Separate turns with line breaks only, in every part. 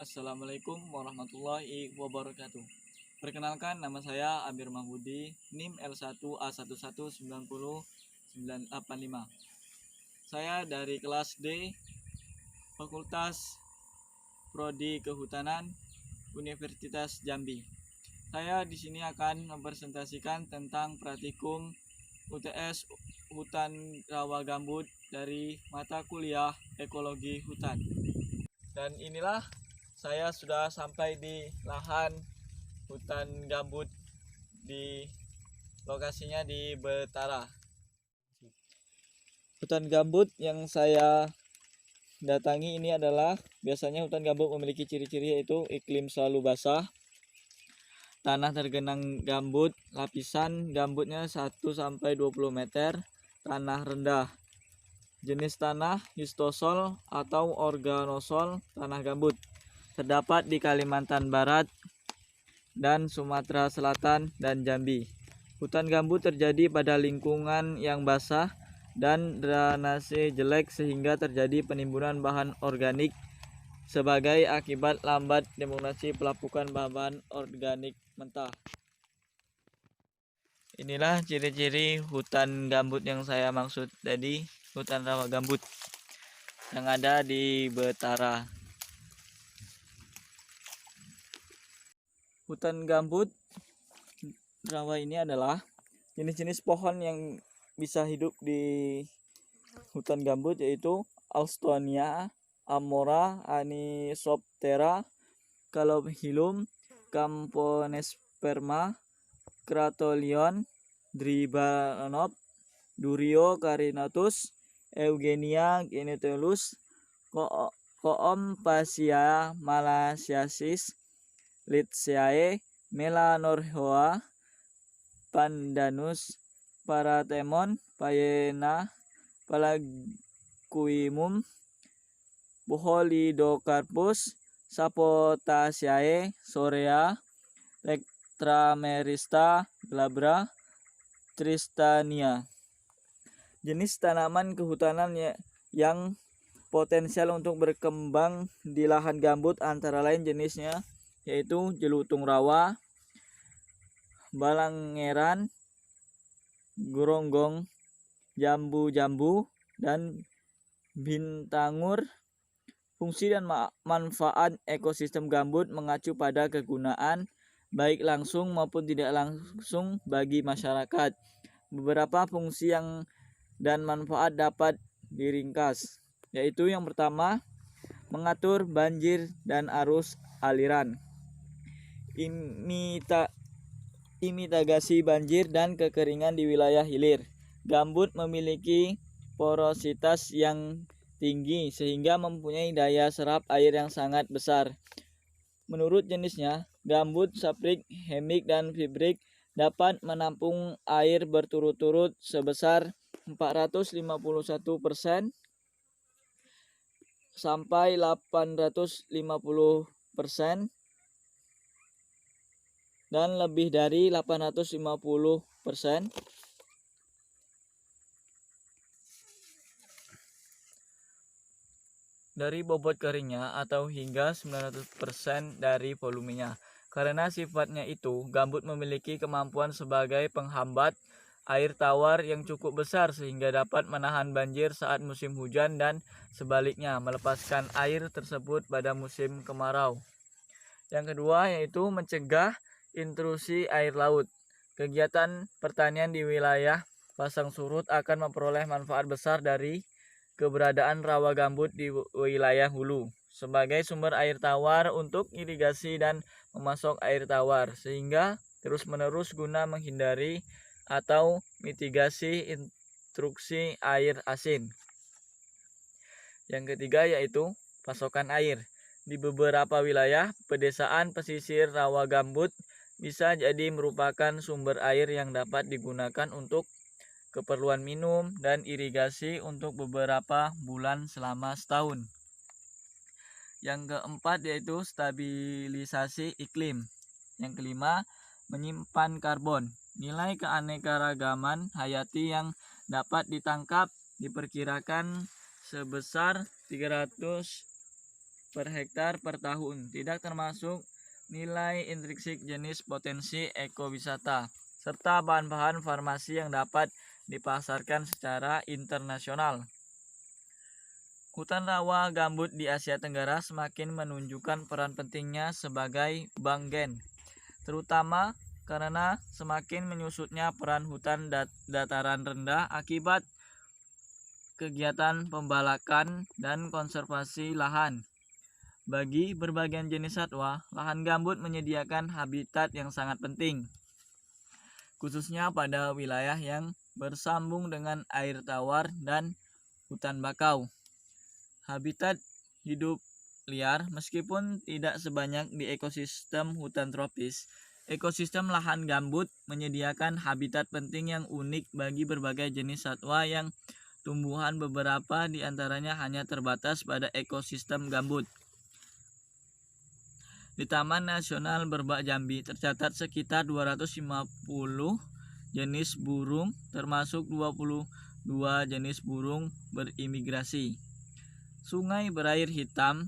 Assalamualaikum warahmatullahi wabarakatuh. Perkenalkan, nama saya Amir Mahmudi, NIM L1A1190985. Saya dari kelas D, Fakultas Prodi Kehutanan, Universitas Jambi. Saya di sini akan mempresentasikan tentang praktikum UTS Hutan Rawa Gambut dari mata kuliah Ekologi Hutan. Dan inilah saya sudah sampai di lahan hutan gambut, di lokasinya di Betara. Hutan gambut yang saya datangi ini adalah, biasanya hutan gambut memiliki ciri-ciri yaitu iklim selalu basah, tanah tergenang gambut, lapisan gambutnya 1-20 meter, tanah rendah. Jenis tanah histosol atau organosol tanah gambut terdapat di Kalimantan Barat dan Sumatera Selatan dan Jambi. Hutan gambut terjadi pada lingkungan yang basah dan drainase jelek sehingga terjadi penimbunan bahan organik sebagai akibat lambat degradasi pelapukan bahan organik mentah. Inilah ciri-ciri hutan gambut yang saya maksud tadi, hutan rawa gambut yang ada di Betara. Hutan gambut rawa ini adalah jenis-jenis pohon yang bisa hidup di hutan gambut, yaitu Alstonia, Amora, Anisoptera, Calophyllum, Camponesperma, Cratolion, Dribanop, Durio carinatus, Eugenia genetellus, Coompacia malassiensis, Litziae, Melanorhoa, Pandanus, Parathemon, Phaena, Palaguimum, Polydocarpus, Sapotaceae, Sorea, Lectramerista, glabra, Tristania. Jenis tanaman kehutanan yang potensial untuk berkembang di lahan gambut antara lain jenisnya yaitu jelutung rawa, balangeran, geronggong, jambu-jambu, dan bintangur. Fungsi dan manfaat ekosistem gambut mengacu pada kegunaan baik langsung maupun tidak langsung bagi masyarakat. Beberapa fungsi dan manfaat dapat diringkas, yaitu yang pertama, mengatur banjir dan arus aliran, mitigasi banjir dan kekeringan di wilayah hilir. Gambut memiliki porositas yang tinggi sehingga mempunyai daya serap air yang sangat besar. Menurut jenisnya, gambut saprik, hemik, dan fibrik dapat menampung air berturut-turut sebesar 451% sampai 850% dan lebih dari 850% dari bobot keringnya atau hingga 900% dari volumenya. Karena sifatnya itu, gambut memiliki kemampuan sebagai penghambat air tawar yang cukup besar sehingga dapat menahan banjir saat musim hujan dan sebaliknya melepaskan air tersebut pada musim kemarau. Yang kedua yaitu mencegah intrusi air laut. Kegiatan pertanian di wilayah pasang surut akan memperoleh manfaat besar dari keberadaan rawa gambut di wilayah hulu sebagai sumber air tawar untuk irigasi dan memasok air tawar, sehingga terus-menerus guna menghindari atau mitigasi intrusi air asin. Yang ketiga yaitu pasokan air. Di beberapa wilayah pedesaan pesisir rawa gambut bisa jadi merupakan sumber air yang dapat digunakan untuk keperluan minum dan irigasi untuk beberapa bulan selama setahun. Yang keempat yaitu stabilisasi iklim. Yang kelima, menyimpan karbon. Nilai keanekaragaman hayati yang dapat ditangkap diperkirakan sebesar 300 per hektar per tahun, tidak termasuk nilai intrinsik jenis potensi ekowisata, serta bahan-bahan farmasi yang dapat dipasarkan secara internasional. Hutan rawa gambut di Asia Tenggara semakin menunjukkan peran pentingnya sebagai bank gen, terutama karena semakin menyusutnya peran hutan dataran rendah akibat kegiatan pembalakan dan konservasi lahan. Bagi berbagai jenis satwa, lahan gambut menyediakan habitat yang sangat penting, khususnya pada wilayah yang bersambung dengan air tawar dan hutan bakau. Habitat hidup liar meskipun tidak sebanyak di ekosistem hutan tropis. Ekosistem lahan gambut menyediakan habitat penting yang unik bagi berbagai jenis satwa yang tumbuhan beberapa di antaranya hanya terbatas pada ekosistem gambut. Di Taman Nasional Berbak Jambi tercatat sekitar 250 jenis burung termasuk 22 jenis burung berimigrasi. Sungai berair hitam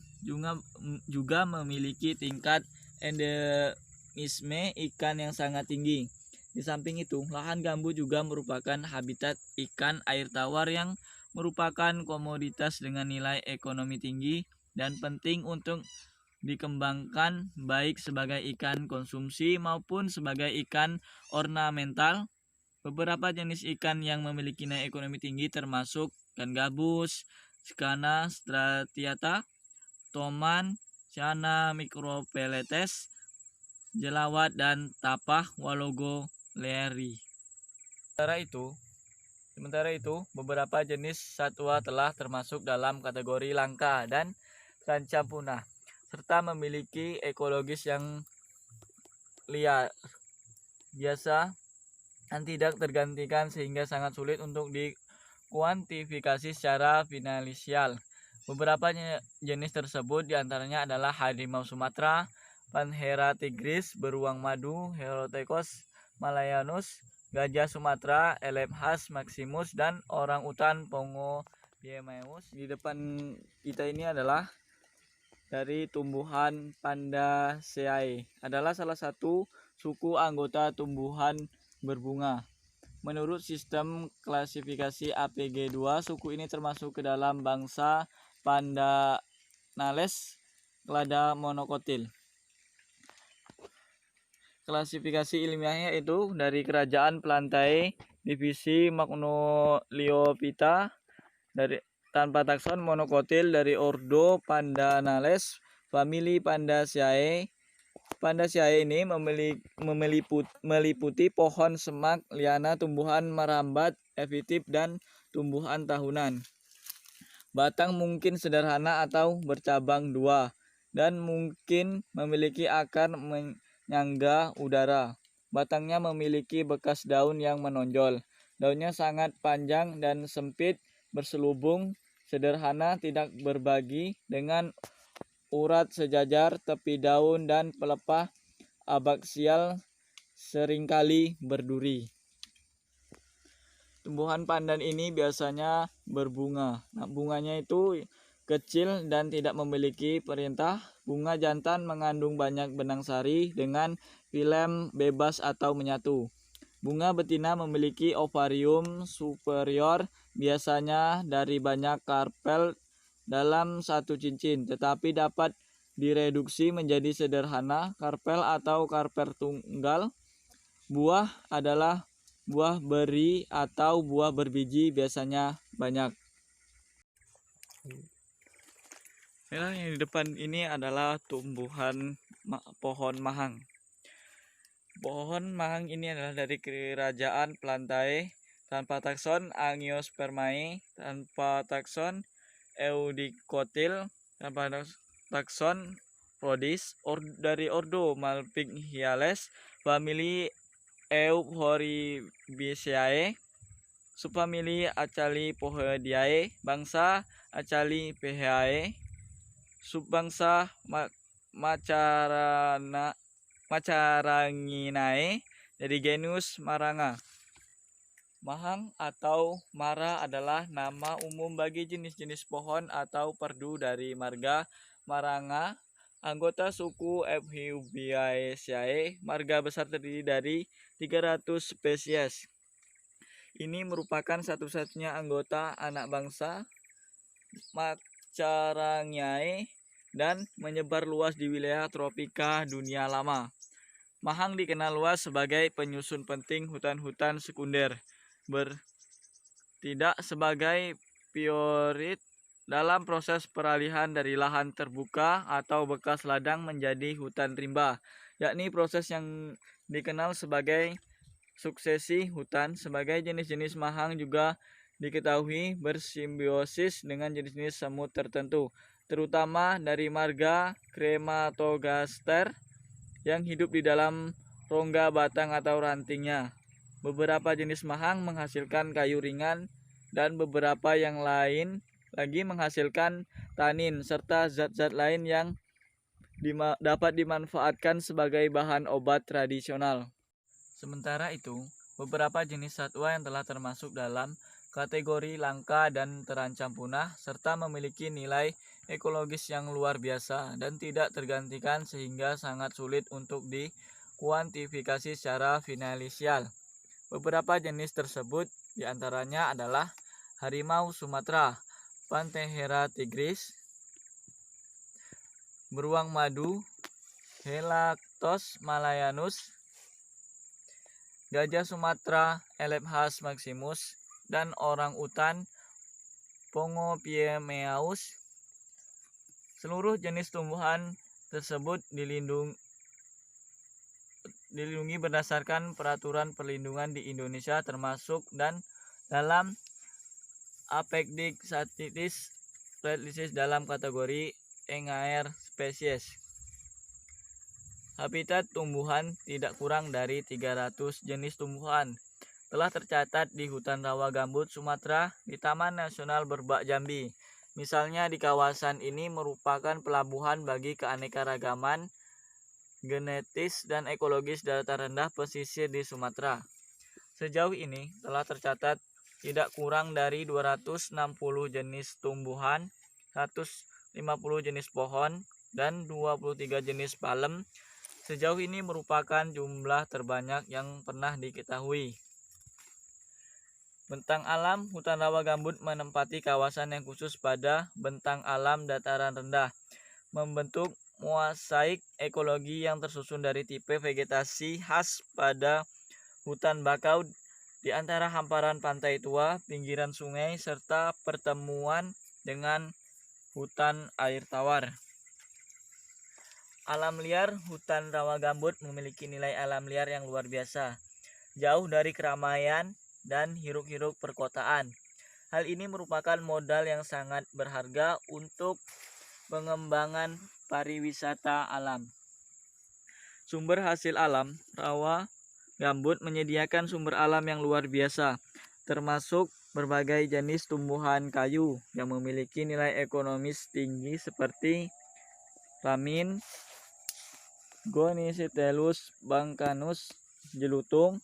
juga memiliki tingkat endemisme ikan yang sangat tinggi. Di samping itu, lahan gambut juga merupakan habitat ikan air tawar yang merupakan komoditas dengan nilai ekonomi tinggi dan penting untuk dikembangkan baik sebagai ikan konsumsi maupun sebagai ikan ornamental. Beberapa jenis ikan yang memiliki nilai ekonomi tinggi termasuk ikan gabus, Scana stratiata, toman, Ciana micropeletes, jelawat, dan tapah walogoleri. Sementara itu, beberapa jenis satwa telah termasuk dalam kategori langka dan terancam punah, serta memiliki ekologis yang liar, biasa dan tidak tergantikan sehingga sangat sulit untuk dikuantifikasi secara finansial. Beberapa jenis tersebut diantaranya adalah harimau Sumatera, Panthera tigris, beruang madu, Helothekos malayanus, gajah Sumatera, Elephanus maximus, dan orang utan Pongo piemeus. Di depan kita ini adalah dari tumbuhan Pandaceae, adalah salah satu suku anggota tumbuhan berbunga. Menurut sistem klasifikasi APG2, suku ini termasuk ke dalam bangsa Pandanales clada monokotil. Klasifikasi ilmiahnya itu dari Kerajaan Plantae, divisi Magnoliophyta, dari tanpa takson monokotil dari ordo Pandanales, famili Pandaceae. Pandaceae ini meliputi pohon semak, liana, tumbuhan merambat, epifit, dan tumbuhan tahunan. Batang mungkin sederhana atau bercabang dua, dan mungkin memiliki akar menyangga udara. Batangnya memiliki bekas daun yang menonjol. Daunnya sangat panjang dan sempit, berselubung, sederhana, tidak berbagi, dengan urat sejajar, tepi daun dan pelepah abaksial seringkali berduri. Tumbuhan pandan ini biasanya berbunga. Nah, bunganya itu kecil dan tidak memiliki perintah. Bunga jantan mengandung banyak benang sari dengan filem bebas atau menyatu. Bunga betina memiliki ovarium superior, biasanya dari banyak karpel dalam satu cincin, tetapi dapat direduksi menjadi sederhana karpel atau karpel tunggal. Buah adalah buah beri atau buah berbiji, biasanya banyak. Yang di depan ini adalah tumbuhan pohon mahang. Pohon mahang ini adalah dari Kerajaan Plantae, tanpa takson Angiospermae, tanpa takson Eudicotyl, tanpa takson Rhodis, dari ordo Malpighiales, famili Euphorbiaceae, subfamili Acalipoideae, bangsa Acalipeae, subbangsa Macaranginae, dari genus Maranga. Mahang atau mara adalah nama umum bagi jenis-jenis pohon atau perdu dari marga maranga, anggota suku Euphoebiaceae. Marga besar terdiri dari 300 spesies. Ini merupakan satu-satunya anggota anak bangsa Macrarchiae dan menyebar luas di wilayah tropika dunia lama. Mahang dikenal luas sebagai penyusun penting hutan-hutan sekunder, tidak sebagai piorit dalam proses peralihan dari lahan terbuka atau bekas ladang menjadi hutan rimba, yakni proses yang dikenal sebagai suksesi hutan. Sebagai jenis-jenis mahang juga diketahui bersimbiosis dengan jenis-jenis semut tertentu, terutama dari marga Crematogaster yang hidup di dalam rongga batang atau rantingnya. Beberapa jenis mahang menghasilkan kayu ringan dan beberapa yang lain lagi menghasilkan tanin serta zat-zat lain yang dapat dimanfaatkan sebagai bahan obat tradisional. Sementara itu, beberapa jenis satwa yang telah termasuk dalam kategori langka dan terancam punah serta memiliki nilai ekologis yang luar biasa dan tidak tergantikan sehingga sangat sulit untuk dikuantifikasi secara finansial. Beberapa jenis tersebut diantaranya adalah harimau Sumatera, Panthera tigris, beruang madu, Helactos malayanus, gajah Sumatera, Elephas maximus, dan orang utan, Pongopiemeaus. Seluruh jenis tumbuhan tersebut dilindungi berdasarkan peraturan perlindungan di Indonesia termasuk dan dalam Apectic Statistics Red List dalam kategori Endangered Species. Habitat tumbuhan tidak kurang dari 300 jenis tumbuhan telah tercatat di hutan rawa gambut Sumatera di Taman Nasional Berbak Jambi. Misalnya di kawasan ini merupakan pelabuhan bagi keanekaragaman genetis dan ekologis dataran rendah pesisir di Sumatera. Sejauh ini telah tercatat tidak kurang dari 260 jenis tumbuhan, 150 jenis pohon, dan 23 jenis palem. Sejauh ini merupakan jumlah terbanyak yang pernah diketahui. Bentang alam hutan rawa gambut menempati kawasan yang khusus pada bentang alam dataran rendah, membentuk mosaik ekologi yang tersusun dari tipe vegetasi khas pada hutan bakau di antara hamparan pantai tua, pinggiran sungai, serta pertemuan dengan hutan air tawar. Alam liar hutan rawa gambut memiliki nilai alam liar yang luar biasa, jauh dari keramaian dan hiruk-pikuk perkotaan. Hal ini merupakan modal yang sangat berharga untuk pengembangan pariwisata alam. Sumber hasil alam rawa gambut menyediakan sumber alam yang luar biasa, termasuk berbagai jenis tumbuhan kayu yang memiliki nilai ekonomis tinggi seperti lamin, Gonichelus bancanus, jelutung,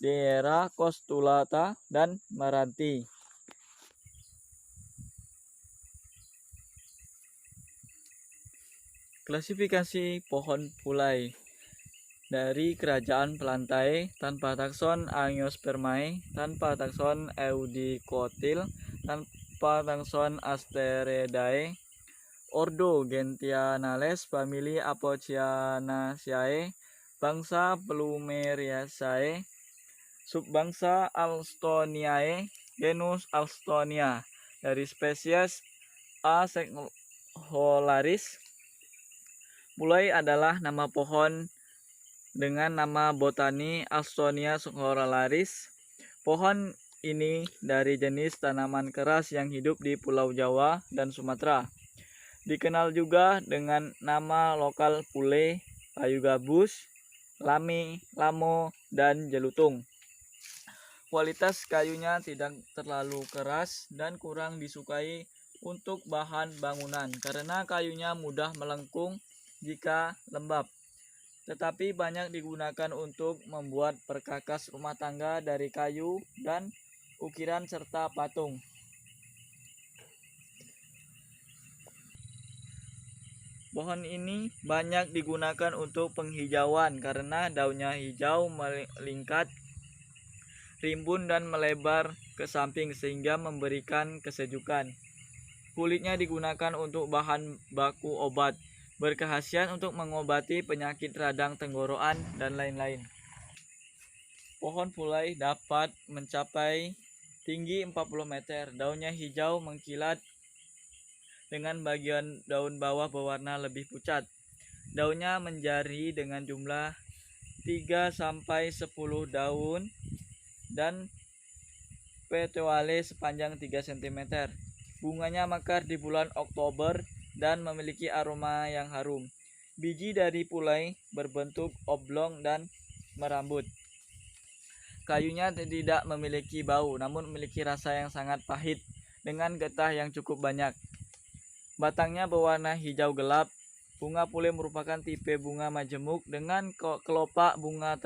Daera costulata, dan meranti. Klasifikasi pohon pulai dari Kerajaan Plantae tanpa takson Angiospermae, tanpa takson Eudicotyl, tanpa takson Asteredae, ordo Gentianales, famili Apocyanaceae, bangsa Plumeriaceae, subbangsa Alstoniae, genus Alstonia, dari spesies Aceholaris. Pulai adalah nama pohon dengan nama botani Alstonia sucholaris. Pohon ini dari jenis tanaman keras yang hidup di Pulau Jawa dan Sumatera. Dikenal juga dengan nama lokal pule, kayu gabus, lami, lamo, dan jelutung. Kualitas kayunya tidak terlalu keras dan kurang disukai untuk bahan bangunan karena kayunya mudah melengkung jika lembab, tetapi banyak digunakan untuk membuat perkakas rumah tangga dari kayu dan ukiran serta patung. Pohon ini banyak digunakan untuk penghijauan karena daunnya hijau, melingkar, rimbun dan melebar ke samping sehingga memberikan kesejukan. Kulitnya digunakan untuk bahan baku obat, berkhasiat untuk mengobati penyakit radang tenggorokan dan lain-lain. Pohon pulai dapat mencapai tinggi 40 meter. Daunnya hijau mengkilat dengan bagian daun bawah berwarna lebih pucat. Daunnya menjari dengan jumlah 3-10 daun dan petioles sepanjang 3 cm. Bunganya mekar di bulan Oktober dan memiliki aroma yang harum. Biji dari pulai berbentuk oblong dan merambut. Kayunya tidak memiliki bau, namun memiliki rasa yang sangat pahit dengan getah yang cukup banyak. Batangnya berwarna hijau gelap. Bunga pulai merupakan tipe bunga majemuk dengan kelopak bunga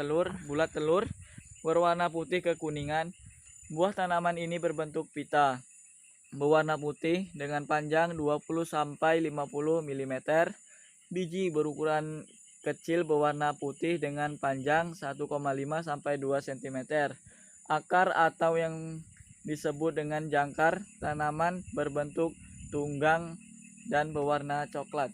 bulat telur berwarna putih kekuningan. Buah tanaman ini berbentuk pita, berwarna putih dengan panjang 20-50 mm. Biji berukuran kecil berwarna putih dengan panjang 1,5-2 cm. Akar atau yang disebut dengan jangkar tanaman berbentuk tunggang dan berwarna coklat.